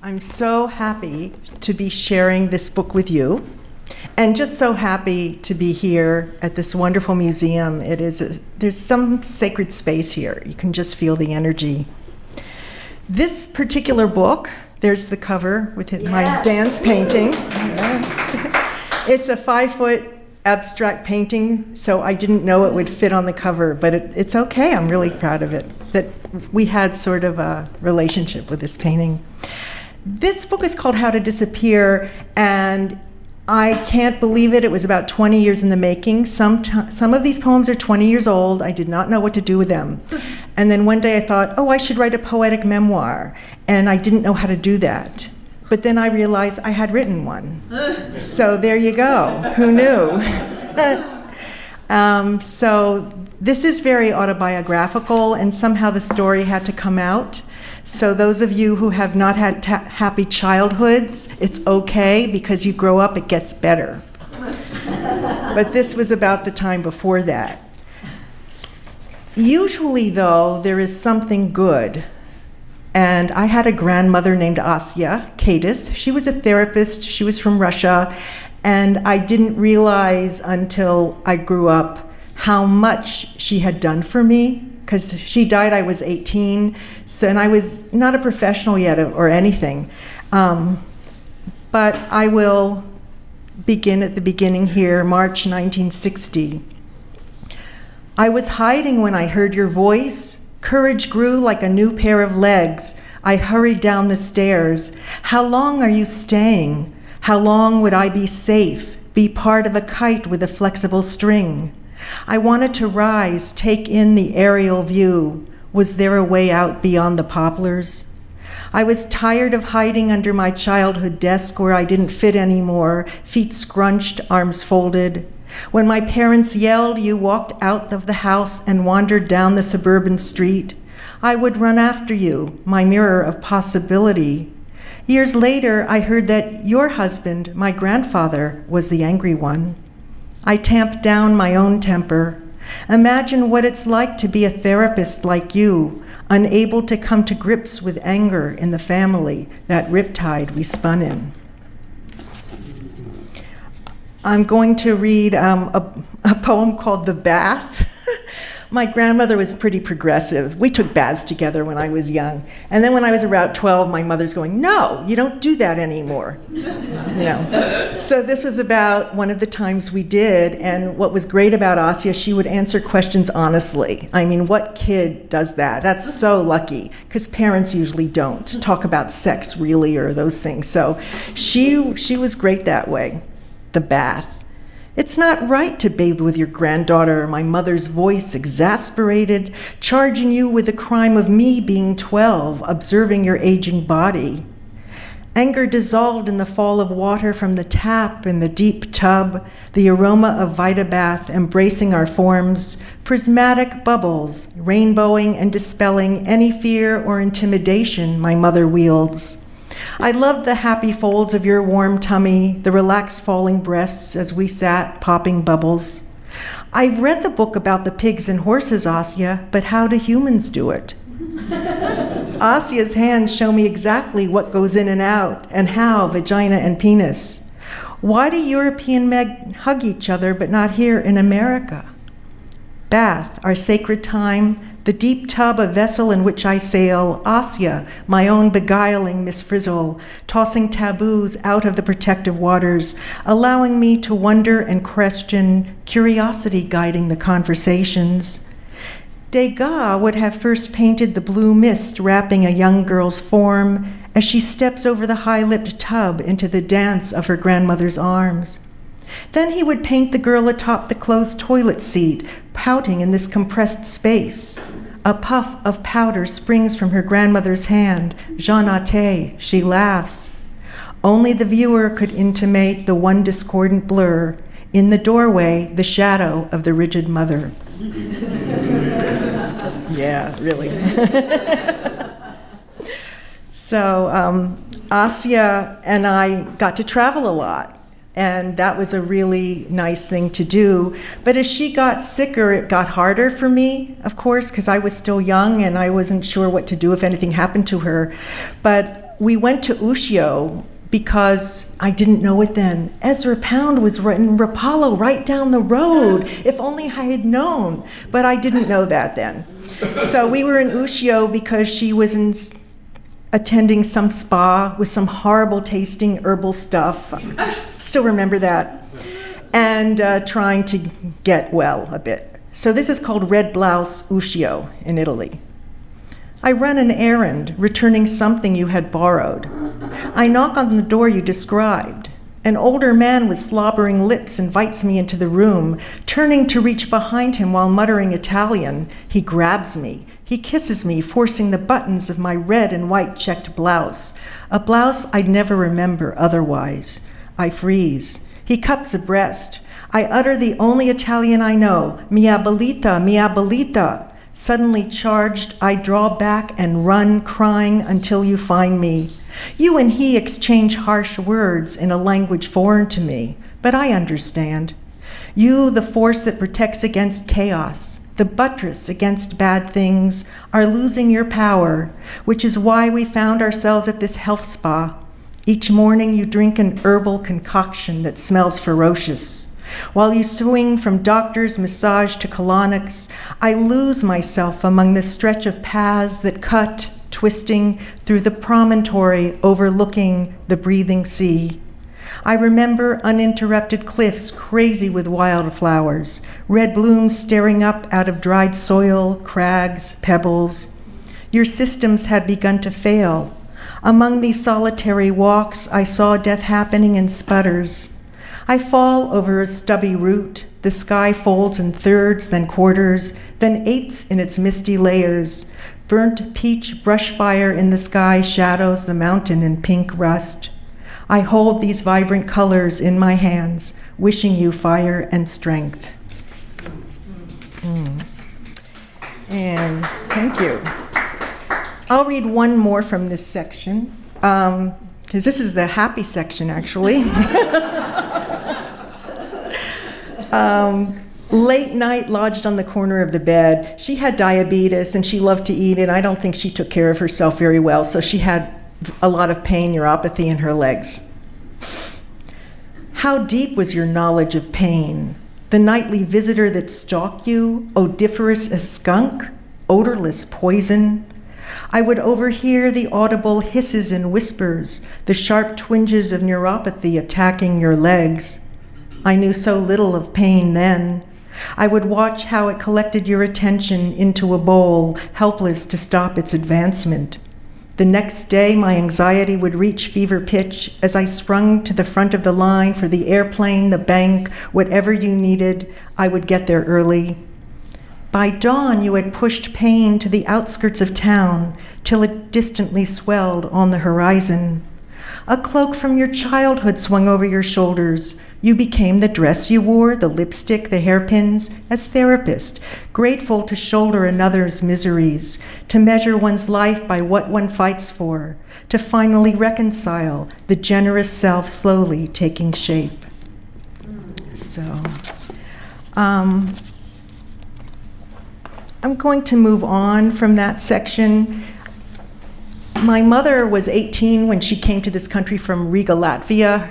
I'm so happy to be sharing this book with you, and just so happy to be here at this wonderful museum. There's some sacred space here. You can just feel the energy. This particular book, there's the cover with my dance painting. It's a 5-foot abstract painting, so I didn't know it would fit on the cover, but it's okay. I'm really proud of it, that we had sort of a relationship with this painting. This book is called How to Disappear, and I can't believe it. It was about 20 years in the making. Some of these poems are 20 years old. I did not know what to do with them. And then one day I thought, I should write a poetic memoir, and I didn't know how to do that. But then I realized I had written one. So there you go. Who knew? So this is very autobiographical, and somehow the story had to come out. So those of you who have not had happy childhoods, it's okay, because you grow up, it gets better. But this was about the time before that. Usually, though, there is something good. And I had a grandmother named Asya Kadis. She was a therapist. She was from Russia. And I didn't realize until I grew up how much she had done for me, because she died, I was 18, and I was not a professional yet or anything. But I will begin at the beginning here, March 1960. I was hiding when I heard your voice. Courage grew like a new pair of legs. I hurried down the stairs. How long are you staying? How long would I be safe, be part of a kite with a flexible string? I wanted to rise, take in the aerial view. Was there a way out beyond the poplars? I was tired of hiding under my childhood desk where I didn't fit anymore, feet scrunched, arms folded. When my parents yelled, you walked out of the house and wandered down the suburban street. I would run after you, my mirror of possibility. Years later, I heard that your husband, my grandfather, was the angry one. I tamped down my own temper. Imagine what it's like to be a therapist like you, unable to come to grips with anger in the family, that riptide we spun in. I'm going to read a poem called The Bath. My grandmother was pretty progressive. We took baths together when I was young. And then when I was around 12, my mother's going, no, you don't do that anymore. So this was about one of the times we did, and what was great about Asya, she would answer questions honestly. I mean, what kid does that? That's so lucky, because parents usually don't talk about sex really or those things. So she was great that way. The bath. It's not right to bathe with your granddaughter, my mother's voice exasperated, charging you with the crime of me being 12, observing your aging body. Anger dissolved in the fall of water from the tap in the deep tub, the aroma of Vitabath embracing our forms, prismatic bubbles, rainbowing and dispelling any fear or intimidation my mother wields. I loved the happy folds of your warm tummy, the relaxed falling breasts as we sat, popping bubbles. I've read the book about the pigs and horses, Asya, but how do humans do it? Asya's hands show me exactly what goes in and out, and how, vagina and penis. Why do European men hug each other, but not here in America? Bath, our sacred time, the deep tub, a vessel in which I sail, Asya, my own beguiling Miss Frizzle, tossing taboos out of the protective waters, allowing me to wonder and question, curiosity guiding the conversations. Degas would have first painted the blue mist wrapping a young girl's form as she steps over the high-lipped tub into the dance of her grandmother's arms. Then he would paint the girl atop the closed toilet seat, pouting in this compressed space. A puff of powder springs from her grandmother's hand. Jean Atte, she laughs. Only the viewer could intimate the one discordant blur. In the doorway, the shadow of the rigid mother. Yeah, really. So Asya and I got to travel a lot. And that was a really nice thing to do. But as she got sicker, it got harder for me, of course, because I was still young and I wasn't sure what to do if anything happened to her. But we went to Ushio because I didn't know it then. Ezra Pound was in Rapallo right down the road. If only I had known, but I didn't know that then. So we were in Ushio because she was attending some spa with some horrible tasting herbal stuff. Still remember that. And trying to get well a bit. So this is called Red Blouse Ushio in Italy. I run an errand, returning something you had borrowed. I knock on the door you described. An older man with slobbering lips invites me into the room. Turning to reach behind him while muttering Italian, he grabs me. He kisses me, forcing the buttons of my red and white checked blouse, a blouse I'd never remember otherwise. I freeze. He cups a breast. I utter the only Italian I know, mia bellita, mia bellita. Suddenly charged, I draw back and run, crying until you find me. You and he exchange harsh words in a language foreign to me, but I understand. You, the force that protects against chaos, the buttress against bad things, are losing your power, which is why we found ourselves at this health spa. Each morning you drink an herbal concoction that smells ferocious. While you swing from doctor's massage to colonics, I lose myself among the stretch of paths that cut, twisting through the promontory overlooking the breathing sea. I remember uninterrupted cliffs crazy with wildflowers, red blooms staring up out of dried soil, crags, pebbles. Your systems had begun to fail. Among these solitary walks, I saw death happening in sputters. I fall over a stubby root. The sky folds in thirds, then quarters, then eighths in its misty layers. Burnt peach brush fire in the sky shadows the mountain in pink rust. I hold these vibrant colors in my hands, wishing you fire and strength. And thank you. I'll read one more from this section, because this is the happy section, actually. Late night, lodged on the corner of the bed. She had diabetes and she loved to eat, and I don't think she took care of herself very well, so she had a lot of pain, neuropathy in her legs. How deep was your knowledge of pain? The nightly visitor that stalked you, odoriferous as skunk, odorless poison. I would overhear the audible hisses and whispers, the sharp twinges of neuropathy attacking your legs. I knew so little of pain then. I would watch how it collected your attention into a bowl, helpless to stop its advancement. The next day, my anxiety would reach fever pitch as I sprung to the front of the line for the airplane, the bank, whatever you needed. I would get there early. By dawn, you had pushed pain to the outskirts of town till it distantly swelled on the horizon. A cloak from your childhood swung over your shoulders. You became the dress you wore, the lipstick, the hairpins, as therapist, grateful to shoulder another's miseries, to measure one's life by what one fights for, to finally reconcile, the generous self slowly taking shape. So, I'm going to move on from that section. My mother was 18 when she came to this country from Riga, Latvia.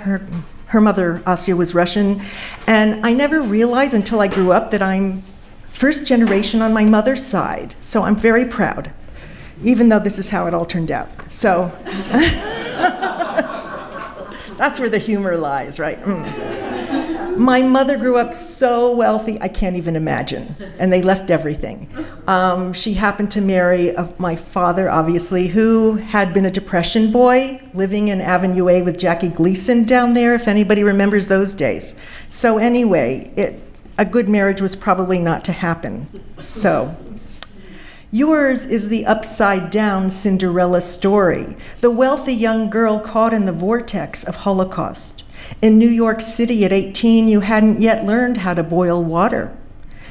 Her mother, Asya, was Russian. And I never realized until I grew up that I'm first generation on my mother's side. So I'm very proud, even though this is how it all turned out. So that's where the humor lies, right? My mother grew up so wealthy, I can't even imagine, and they left everything. She happened to marry my father, obviously, who had been a Depression boy, living in Avenue A with Jackie Gleason down there, if anybody remembers those days. So anyway, a good marriage was probably not to happen. So, yours is the upside-down Cinderella story, the wealthy young girl caught in the vortex of Holocaust. In New York City at 18, you hadn't yet learned how to boil water.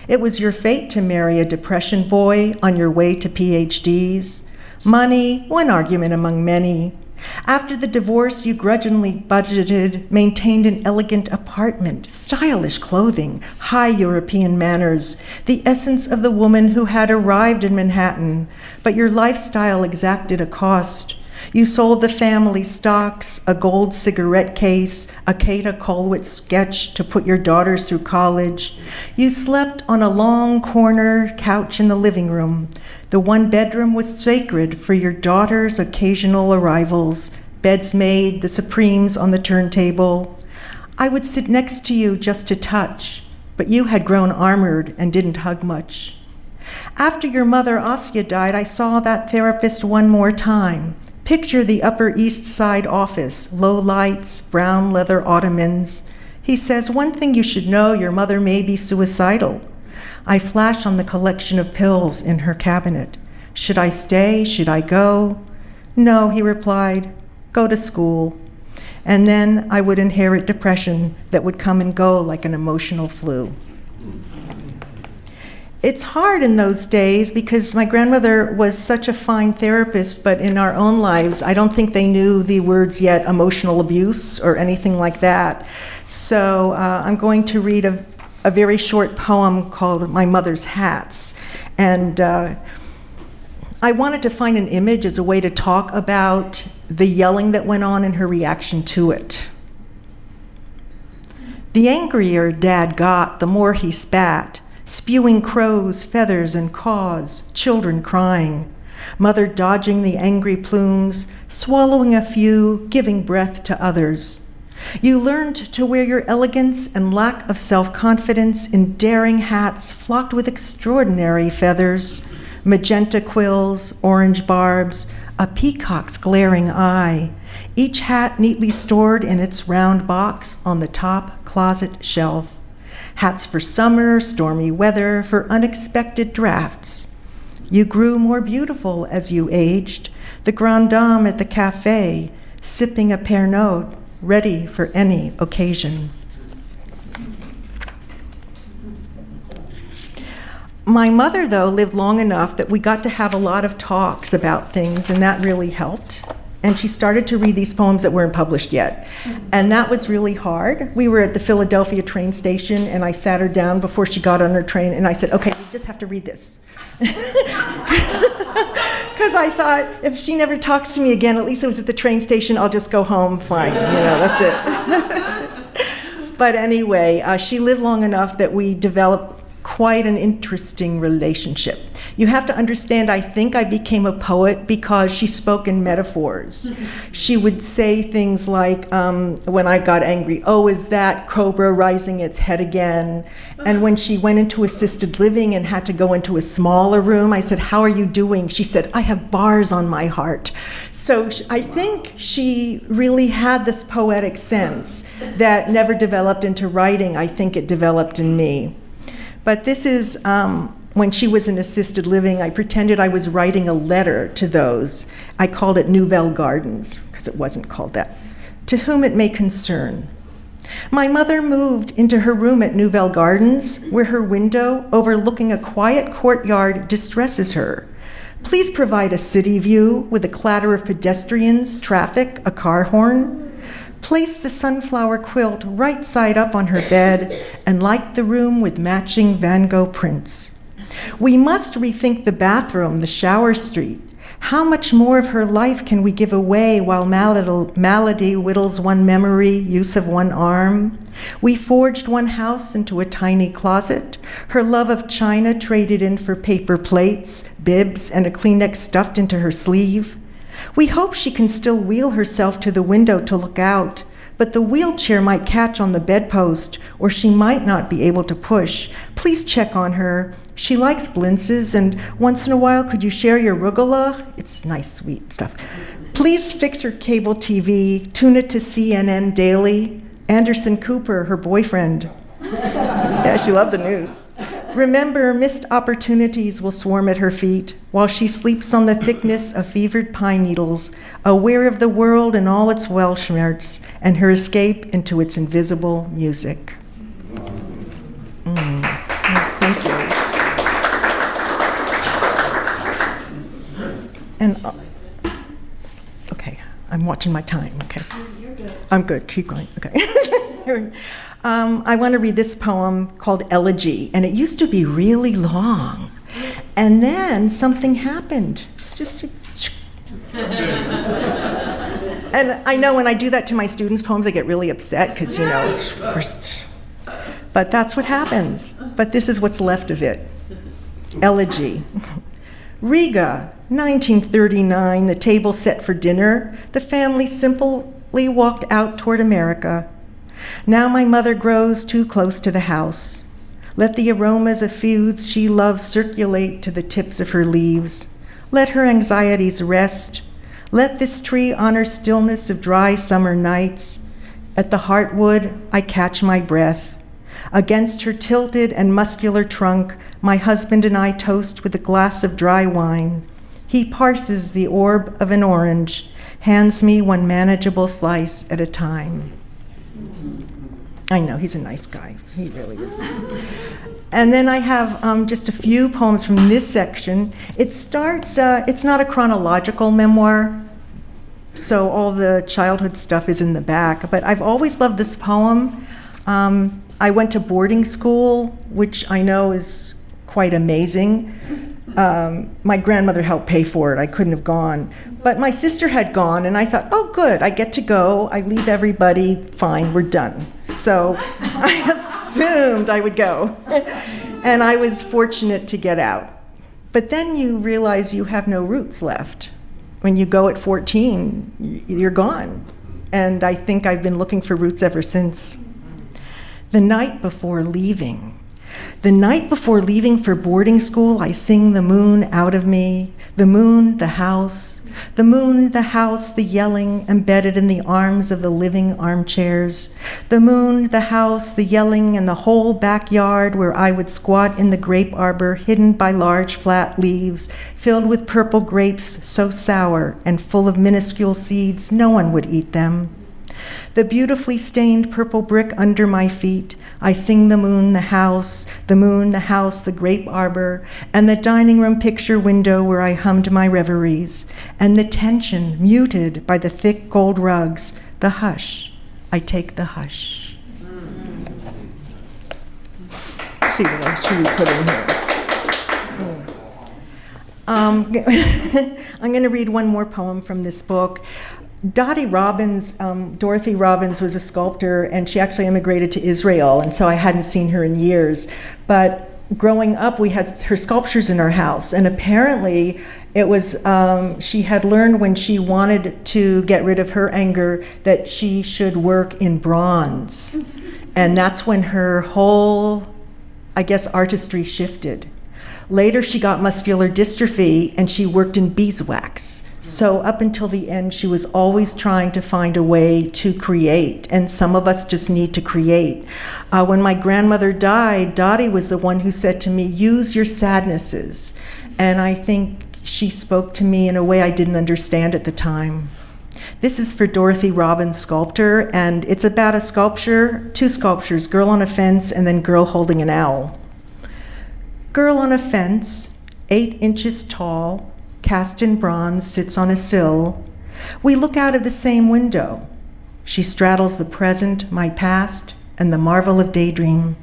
It was your fate to marry a Depression boy on your way to PhDs. Money, one argument among many. After the divorce, you grudgingly budgeted, maintained an elegant apartment, stylish clothing, high European manners, the essence of the woman who had arrived in Manhattan, but your lifestyle exacted a cost. You sold the family stocks, a gold cigarette case, a Kata Colwitz sketch to put your daughters through college. You slept on a long corner couch in the living room. The one bedroom was sacred for your daughter's occasional arrivals. Beds made, the Supremes on the turntable. I would sit next to you just to touch, but you had grown armored and didn't hug much. After your mother, Asya, died, I saw that therapist one more time. Picture the Upper East Side office, low lights, brown leather ottomans. He says, one thing you should know, your mother may be suicidal. I flash on the collection of pills in her cabinet. Should I stay? Should I go? No, he replied, go to school. And then I would inherit depression that would come and go like an emotional flu. It's hard in those days because my grandmother was such a fine therapist, but in our own lives, I don't think they knew the words yet, emotional abuse or anything like that. So I'm going to read a very short poem called My Mother's Hats. And I wanted to find an image as a way to talk about the yelling that went on and her reaction to it. The angrier Dad got, the more he spat, spewing crows, feathers, and caws, children crying, Mother dodging the angry plumes, swallowing a few, giving breath to others. You learned to wear your elegance and lack of self-confidence in daring hats flocked with extraordinary feathers, magenta quills, orange barbs, a peacock's glaring eye, each hat neatly stored in its round box on the top closet shelf. Hats for summer, stormy weather, for unexpected drafts. You grew more beautiful as you aged, the grande dame at the cafe, sipping a Pernod, ready for any occasion. My mother, though, lived long enough that we got to have a lot of talks about things, and that really helped. And she started to read these poems that weren't published yet. And that was really hard. We were at the Philadelphia train station, and I sat her down before she got on her train, and I said, okay, you just have to read this. Because I thought, if she never talks to me again, at least it was at the train station, I'll just go home, fine, that's it. But anyway, she lived long enough that we developed quite an interesting relationship. You have to understand, I think I became a poet because she spoke in metaphors. She would say things like, when I got angry, oh, is that cobra rising its head again? And when she went into assisted living and had to go into a smaller room, I said, how are you doing? She said, I have bars on my heart. So I think she really had this poetic sense that never developed into writing. I think it developed in me. But this is, when she was in assisted living, I pretended I was writing a letter to those. I called it Nouvelle Gardens, because it wasn't called that. To whom it may concern. My mother moved into her room at Nouvelle Gardens, where her window overlooking a quiet courtyard distresses her. Please provide a city view with a clatter of pedestrians, traffic, a car horn. Place the sunflower quilt right side up on her bed and light the room with matching Van Gogh prints. We must rethink the bathroom, the shower street. How much more of her life can we give away while malady whittles one memory, use of one arm? We forged one house into a tiny closet, her love of China traded in for paper plates, bibs, and a Kleenex stuffed into her sleeve. We hope she can still wheel herself to the window to look out, but the wheelchair might catch on the bedpost, or she might not be able to push. Please check on her. She likes blintzes, and once in a while, could you share your rugula? It's nice, sweet stuff. Please fix her cable TV, tune it to CNN daily. Anderson Cooper, her boyfriend. Yeah, she loved the news. Remember, missed opportunities will swarm at her feet while she sleeps on the thickness of fevered pine needles, aware of the world and all its Weltschmerz and her escape into its invisible music. Thank you. And, okay, I'm watching my time, okay. You're good. I'm good, keep going, okay. I want to read this poem called Elegy, and it used to be really long. And then something happened. It's just And I know when I do that to my students' poems, I get really upset because, but that's what happens. But this is what's left of it. Elegy. Riga, 1939, the table set for dinner. The family simply walked out toward America. Now my mother grows too close to the house. Let the aromas of foods she loves circulate to the tips of her leaves. Let her anxieties rest. Let this tree honor stillness of dry summer nights. At the heartwood, I catch my breath. Against her tilted and muscular trunk, my husband and I toast with a glass of dry wine. He parses the orb of an orange, hands me one manageable slice at a time. I know, he's a nice guy. He really is. And then I have just a few poems from this section. It starts, it's not a chronological memoir, so all the childhood stuff is in the back, but I've always loved this poem. I went to boarding school, which I know is quite amazing. My grandmother helped pay for it. I couldn't have gone. But my sister had gone, and I thought, oh, good, I get to go. I leave everybody, fine, we're done. So I assumed I would go. And I was fortunate to get out. But then you realize you have no roots left. When you go at 14, you're gone. And I think I've been looking for roots ever since. The night before leaving. The night before leaving for boarding school, I sing the moon out of me. The moon, the house. The moon, the house, the yelling embedded in the arms of the living armchairs. The moon, the house, the yelling, and the whole backyard where I would squat in the grape arbor hidden by large flat leaves, filled with purple grapes so sour and full of minuscule seeds no one would eat them. The beautifully stained purple brick under my feet. I sing the moon, the house, the grape arbor, and the dining room picture window where I hummed my reveries, and the tension muted by the thick gold rugs, the hush. I take the hush. Let's see, what should we put in here? I'm going to read one more poem from this book. Dorothy Robbins was a sculptor, and she actually immigrated to Israel, and so I hadn't seen her in years. But growing up, we had her sculptures in our house, and apparently it was, she had learned when she wanted to get rid of her anger that she should work in bronze. And that's when her whole, I guess, artistry shifted. Later, she got muscular dystrophy, and she worked in beeswax. So up until the end, she was always trying to find a way to create, and some of us just need to create. When my grandmother died, Dottie was the one who said to me, use your sadnesses. And I think she spoke to me in a way I didn't understand at the time. This is for Dorothy Robbins, sculptor, and it's about a sculpture, two sculptures, girl on a fence and then girl holding an owl. Girl on a fence, 8 inches tall, cast in bronze, sits on a sill. We look out of the same window. She straddles the present, my past, and the marvel of daydream.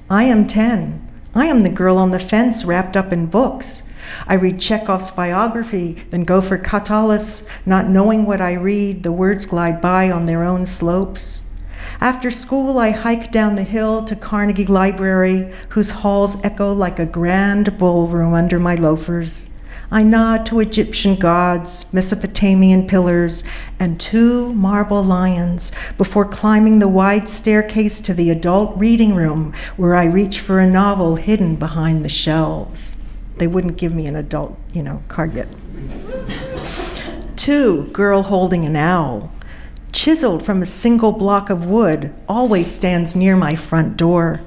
I am 10. I am the girl on the fence wrapped up in books. I read Chekhov's biography, then go for Catullus, not knowing what I read, the words glide by on their own slopes. After school, I hike down the hill to Carnegie Library, whose halls echo like a grand ballroom under my loafers. I nod to Egyptian gods, Mesopotamian pillars, and 2 marble lions before climbing the wide staircase to the adult reading room where I reach for a novel hidden behind the shelves. They wouldn't give me an adult, card yet. 2, girl holding an owl. Chiseled from a single block of wood, always stands near my front door.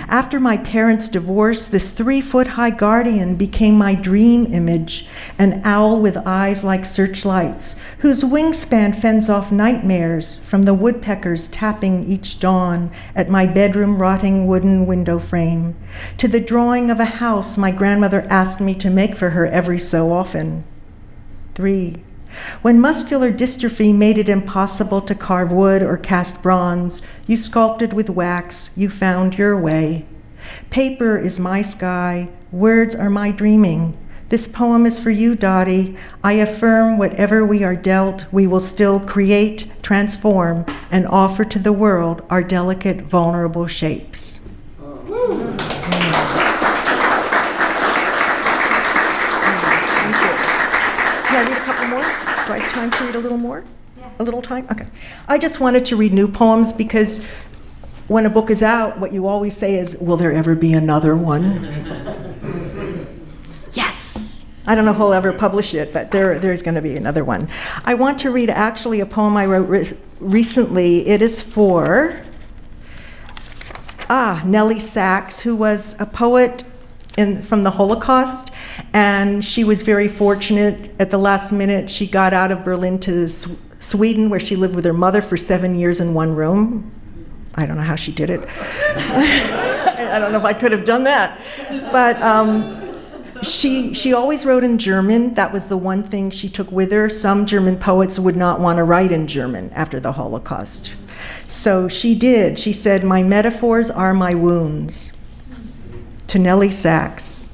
After my parents' divorce, this 3-foot-high guardian became my dream image, an owl with eyes like searchlights, whose wingspan fends off nightmares from the woodpeckers tapping each dawn at my bedroom rotting wooden window frame, to the drawing of a house my grandmother asked me to make for her every so often. 3. When muscular dystrophy made it impossible to carve wood or cast bronze, you sculpted with wax, you found your way. Paper is my sky, words are my dreaming. This poem is for you, Dottie. I affirm whatever we are dealt, we will still create, transform, and offer to the world our delicate, vulnerable shapes. Can I read a couple more? Do I have time to read a little more? Yeah. A little time? Okay. I just wanted to read new poems because when a book is out, what you always say is, will there ever be another one? Yes! I don't know who'll ever publish it, but there's going to be another one. I want to read actually a poem I wrote recently. It is for Nellie Sachs, who was a poet from the Holocaust, and she was very fortunate. At the last minute, she got out of Berlin to Sweden, where she lived with her mother for 7 years in one room. I don't know how she did it. I don't know if I could have done that. But she always wrote in German. That was the one thing she took with her. Some German poets would not want to write in German after the Holocaust. So she did. She said, "My metaphors are my wounds." To Nellie Sachs,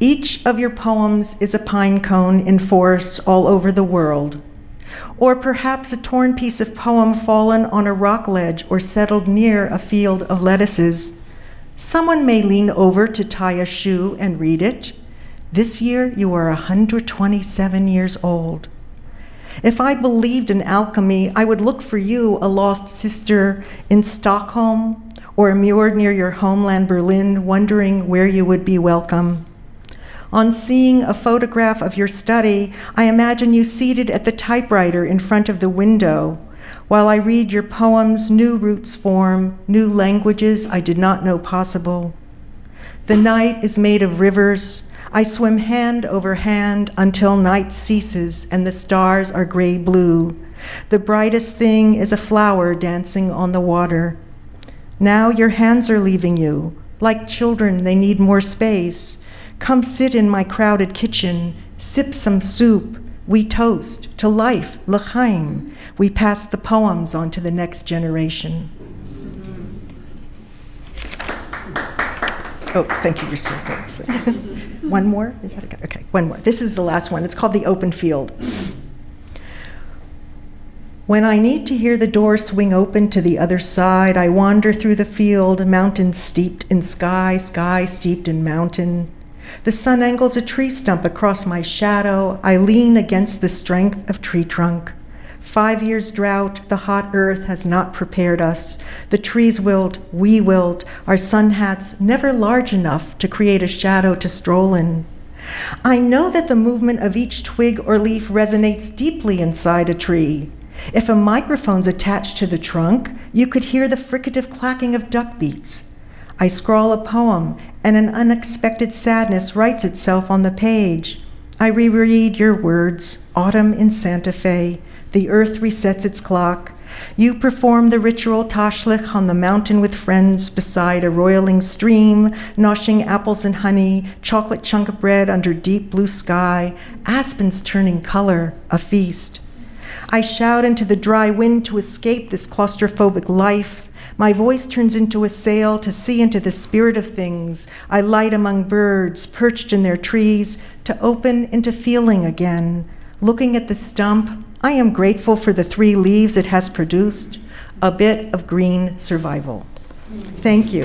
each of your poems is a pine cone in forests all over the world, or perhaps a torn piece of poem fallen on a rock ledge or settled near a field of lettuces. Someone may lean over to tie a shoe and read it. This year you are 127 years old. If I believed in alchemy, I would look for you, a lost sister in Stockholm, or immured near your homeland Berlin, wondering where you would be welcome. On seeing a photograph of your study, I imagine you seated at the typewriter in front of the window, while I read your poems new roots form, new languages I did not know possible. The night is made of rivers. I swim hand over hand until night ceases and the stars are gray-blue. The brightest thing is a flower dancing on the water. Now your hands are leaving you. Like children, they need more space. Come sit in my crowded kitchen, sip some soup. We toast to life, l'chaim. We pass the poems on to the next generation. Oh, thank you, you're so good. One more? Is that okay? Okay, one more. This is the last one. It's called The Open Field. When I need to hear the door swing open to the other side, I wander through the field, mountains steeped in sky, sky steeped in mountain. The sun angles a tree stump across my shadow. I lean against the strength of tree trunk. 5 years drought, the hot earth has not prepared us. The trees wilt, we wilt, our sun hats never large enough to create a shadow to stroll in. I know that the movement of each twig or leaf resonates deeply inside a tree. If a microphone's attached to the trunk, you could hear the fricative clacking of duck beats. I scrawl a poem, and an unexpected sadness writes itself on the page. I reread your words, autumn in Santa Fe. The earth resets its clock. You perform the ritual tashlich on the mountain with friends beside a roiling stream, noshing apples and honey, chocolate chunk of bread under deep blue sky, aspens turning color, a feast. I shout into the dry wind to escape this claustrophobic life. My voice turns into a sail to see into the spirit of things. I light among birds perched in their trees to open into feeling again. Looking at the stump, I am grateful for the 3 leaves it has produced, a bit of green survival. Thank you.